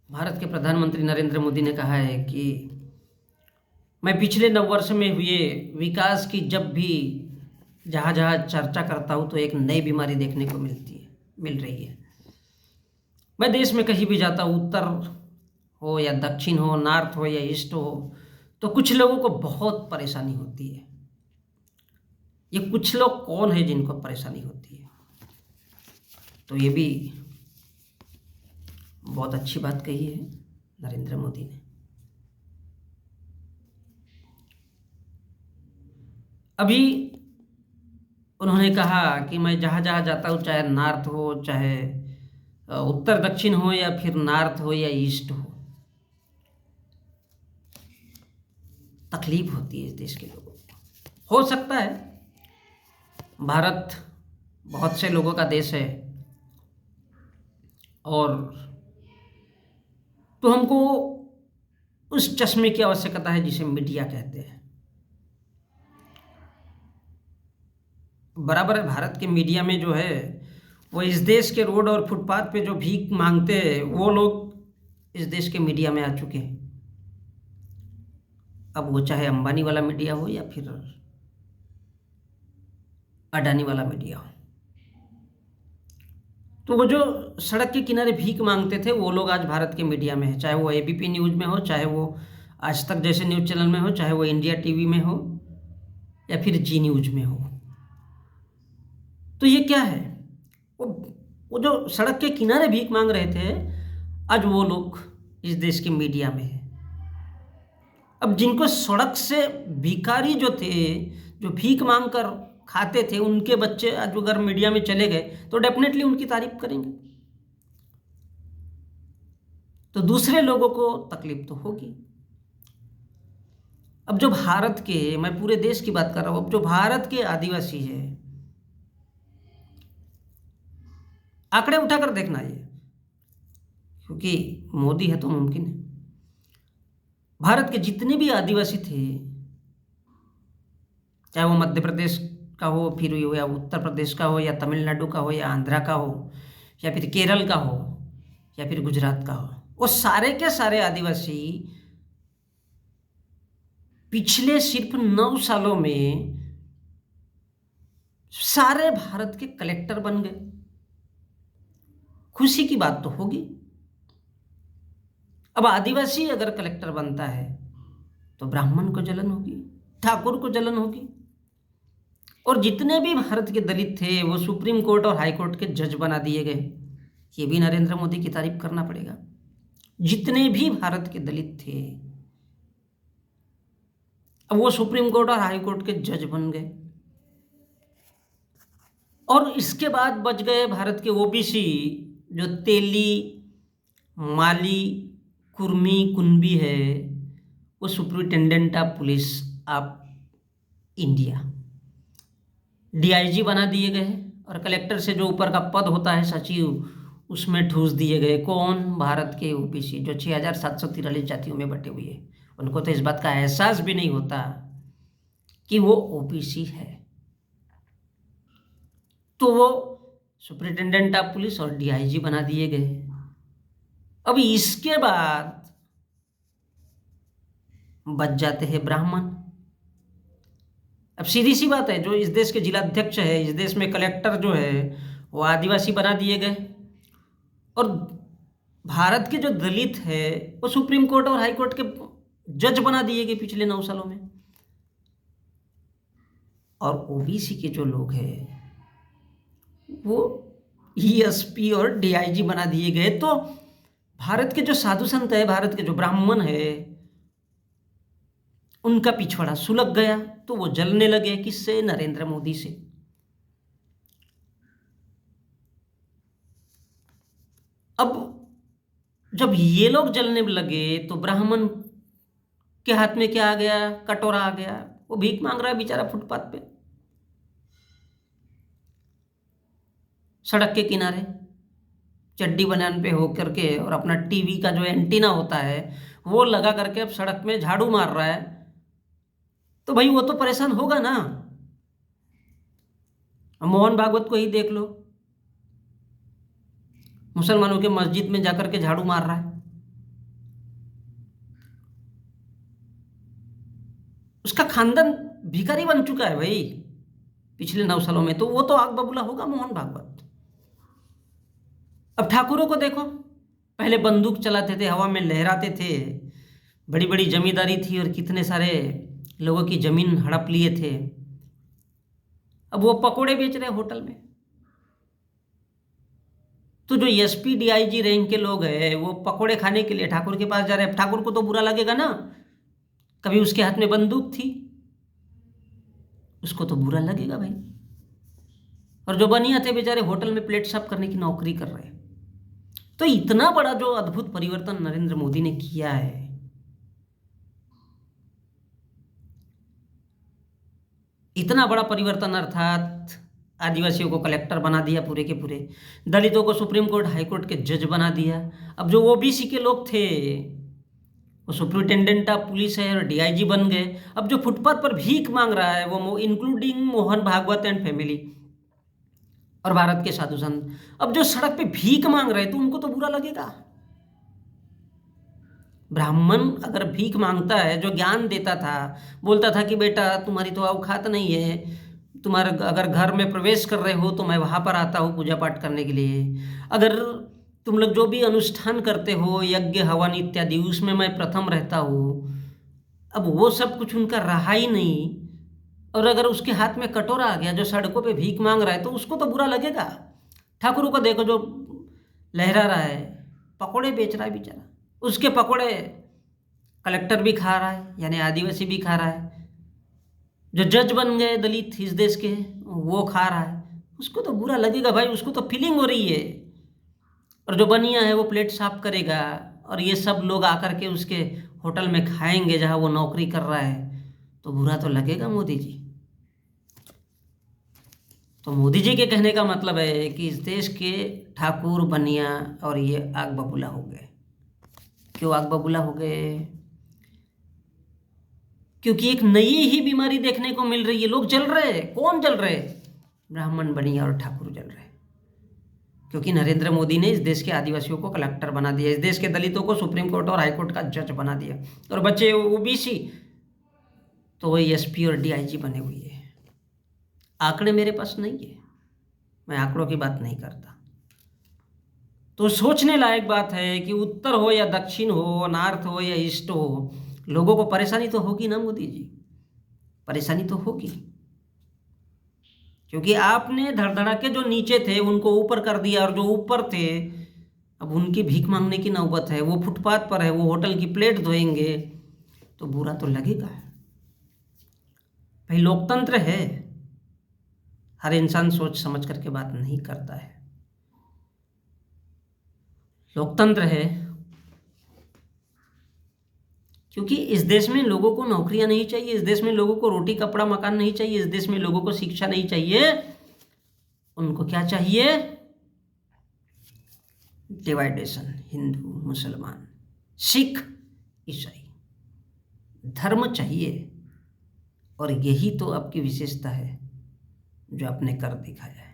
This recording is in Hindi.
भारत के प्रधानमंत्री नरेंद्र मोदी ने कहा है कि मैं पिछले नववर्ष में हुए विकास की जब भी जहाँ जहाँ चर्चा करता हूँ तो एक नई बीमारी देखने को मिल रही है। मैं देश में कहीं भी जाता हूँ, उत्तर हो या दक्षिण हो, नॉर्थ हो या ईस्ट हो, तो कुछ लोगों को बहुत परेशानी होती है। ये कुछ लोग कौन है जिनको परेशानी होती है? तो ये भी बहुत अच्छी बात कही है नरेंद्र मोदी ने। अभी उन्होंने कहा कि मैं जहाँ जहाँ जाता हूँ, चाहे नॉर्थ हो, चाहे उत्तर दक्षिण हो, या फिर नॉर्थ हो या ईस्ट तकलीफ होती है इस देश के लोगों को। हो सकता है, भारत बहुत से लोगों का देश है और तो हमको उस चश्मे की आवश्यकता है जिसे मीडिया कहते हैं। बराबर है, भारत के मीडिया में जो है वो इस देश के रोड और फुटपाथ पे जो भीख मांगते हैं वो लोग इस देश के मीडिया में आ चुके हैं। अब वो चाहे अंबानी वाला मीडिया हो या फिर अडानी वाला मीडिया हो, तो वो जो सड़क के किनारे भीख मांगते थे वो लोग आज भारत के मीडिया में है। चाहे वो एबीपी न्यूज़ में हो, चाहे वो आज तक जैसे न्यूज़ चैनल में हो, चाहे वो इंडिया टीवी में हो या फिर जी न्यूज़ में हो। तो ये क्या है? वो वो जो सड़क के किनारे भीख मांग रहे थे, आज वो लोग इस देश के मीडिया में है। अब जिनको सड़क से भिखारी जो थे, जो भीख मांग कर खाते थे, उनके बच्चे आज अगर मीडिया में चले गए तो डेफिनेटली उनकी तारीफ करेंगे। तो दूसरे लोगों को तकलीफ तो होगी। अब जो भारत के, मैं पूरे देश की बात कर रहा हूँ, अब जो भारत के आदिवासी है, आंकड़े उठाकर देखना ये, क्योंकि मोदी है तो मुमकिन है। भारत के जितने भी आदिवासी थे, चाहे वो मध्य प्रदेश का हो, फिर या उत्तर प्रदेश का हो, या तमिलनाडु का हो, या आंध्रा का हो, या फिर केरल का हो, या फिर गुजरात का हो, वो सारे के सारे आदिवासी पिछले सिर्फ 9 सालों में सारे भारत के कलेक्टर बन गए। खुशी की बात तो होगी। अब आदिवासी अगर कलेक्टर बनता है तो ब्राह्मण को जलन होगी, ठाकुर को जलन होगी, और जितने भी भारत के दलित थे वो सुप्रीम कोर्ट और हाई कोर्ट के जज बना दिए गए। ये भी नरेंद्र मोदी की तारीफ करना पड़ेगा। जितने भी भारत के दलित थे अब वो सुप्रीम कोर्ट और हाई कोर्ट के जज बन गए। और इसके बाद बच गए भारत के ओबीसी, जो तेली, माली, कुर्मी, कुनबी है, वो superintendent of police of India, DIG बना दिए गए। और कलेक्टर से जो ऊपर का पद होता है सचिव, उसमें ठूस दिए गए कौन? भारत के ओबीसी, जो 6743 जातियों में बटे हुए हैं। उनको तो इस बात का एहसास भी नहीं होता कि वो ओबीसी है, तो वो सुप्रिंटेंडेंट ऑफ पुलिस और डीआईजी बना दिए गए। अब इसके बाद बच जाते हैं ब्राह्मण। अब सीधी सी बात है, जो इस देश के जिलाध्यक्ष है, इस देश में कलेक्टर जो है, वो आदिवासी बना दिए गए। और भारत के जो दलित है वो सुप्रीम कोर्ट और हाई कोर्ट के जज बना दिए गए पिछले 9 सालों में। और ओबीसी के जो लोग हैं वो ईएसपी और डीआईजी बना दिए गए। तो भारत के जो साधु संत है, भारत के जो ब्राह्मण है, उनका पिछवाड़ा सुलग गया। तो वो जलने लगे किससे? नरेंद्र मोदी से। अब जब ये लोग जलने लगे तो ब्राह्मण के हाथ में क्या आ गया? कटोरा आ गया। वो भीख मांग रहा है बेचारा फुटपाथ पे, सड़क के किनारे, चड्डी बनान पे होकर के, और अपना टीवी का जो एंटीना होता है वो लगा करके अब सड़क में झाड़ू मार रहा है। तो भाई वो तो परेशान होगा ना। मोहन भागवत को ही देख लो, मुसलमानों के मस्जिद में जाकर के झाड़ू मार रहा है। उसका खानदान भिखारी बन चुका है भाई पिछले 9 सालों में, तो वो तो आग बबूला होगा मोहन भागवत। अब ठाकुरों को देखो, पहले बंदूक चलाते थे, हवा में लहराते थे, बड़ी बड़ी जमींदारी थी और कितने सारे लोगों की जमीन हड़प लिए थे। अब वो पकोड़े बेच रहे होटल में। तो जो एसपी डीआईजी रैंक के लोग हैं वो पकोड़े खाने के लिए ठाकुर के पास जा रहे हैं। ठाकुर को तो बुरा लगेगा ना, कभी उसके हाथ में बंदूक थी, उसको तो बुरा लगेगा भाई। और जो बनिया थे बेचारे होटल में प्लेट साफ करने की नौकरी कर रहे हैं। तो इतना बड़ा जो अद्भुत परिवर्तन नरेंद्र मोदी ने किया है, इतना बड़ा परिवर्तन, अर्थात आदिवासियों को कलेक्टर बना दिया पूरे के पूरे, दलितों को सुप्रीम कोर्ट हाई कोर्ट के जज बना दिया। अब जो ओबीसी के लोग थे वो सुप्रिंटेंडेंट ऑफ पुलिस है और डीआईजी बन गए। अब जो फुटपाथ पर भीख मांग रहा है वो including Mohan Bhagwat and family और भारत के साधु संत, अब जो सड़क पे भीख मांग रहे हैं तो उनको तो बुरा लगेगा। ब्राह्मण अगर भीख मांगता है, जो ज्ञान देता था, बोलता था कि बेटा तुम्हारी तो औकात नहीं है, तुम्हारे अगर घर में प्रवेश कर रहे हो तो मैं वहाँ पर आता हूँ पूजा पाठ करने के लिए, अगर तुम लोग जो भी अनुष्ठान करते हो यज्ञ हवन इत्यादि उसमें मैं प्रथम रहता हूँ, अब वो सब कुछ उनका रहा ही नहीं। और अगर उसके हाथ में कटोरा आ गया, जो सड़कों पे भीख मांग रहा है, तो उसको तो बुरा लगेगा। ठाकुरों को देखो जो लहरा रहा है, पकोड़े बेच रहा है बेचारा, उसके पकोड़े कलेक्टर भी खा रहा है, यानी आदिवासी भी खा रहा है, जो जज बन गए दलित इस देश के वो खा रहा है, उसको तो बुरा लगेगा भाई, उसको तो फीलिंग हो रही है। और जो बनिया है वो प्लेट साफ करेगा और ये सब लोग आकर के उसके होटल में खाएंगे जहाँ वो नौकरी कर रहा है, तो बुरा तो लगेगा मोदी जी। तो मोदी जी के कहने का मतलब है कि इस देश के ठाकुर बनिया और ये आग बबूला हो गए। क्यों आग बबूला हो गए? क्योंकि एक नई ही बीमारी देखने को मिल रही है। लोग जल रहे हैं। कौन जल रहे? ब्राह्मण बनिया और ठाकुर जल रहे हैं। क्योंकि नरेंद्र मोदी ने इस देश के आदिवासियों को कलेक्टर बना दिया, इस देश के दलितों को सुप्रीम कोर्ट और हाई कोर्ट का जज बना दिया, और बच्चे ओबीसी तो वही एसपी और डीआईजी बने हुए हैं। आंकड़े मेरे पास नहीं है, मैं आंकड़ों की बात नहीं करता। तो सोचने लायक बात है कि उत्तर हो या दक्षिण हो, नॉर्थ हो या ईस्ट हो, लोगों को परेशानी तो होगी ना मोदी जी, परेशानी तो होगी। क्योंकि आपने धड़धड़ा के जो नीचे थे उनको ऊपर कर दिया, और जो ऊपर थे अब उनकी भीख मांगने की नौबत है। वो फुटपाथ पर है, वो होटल की प्लेट धोएंगे, तो बुरा तो लगेगा भाई। लोकतंत्र है, हर इंसान सोच समझ करके बात नहीं करता है। लोकतंत्र है क्योंकि इस देश में लोगों को नौकरियां नहीं चाहिए, इस देश में लोगों को रोटी कपड़ा मकान नहीं चाहिए, इस देश में लोगों को शिक्षा नहीं चाहिए। उनको क्या चाहिए? डिवाइडेशन, हिंदू मुसलमान सिख ईसाई, धर्म चाहिए। और यही तो आपकी विशेषता है जो आपने कर दिखाया है।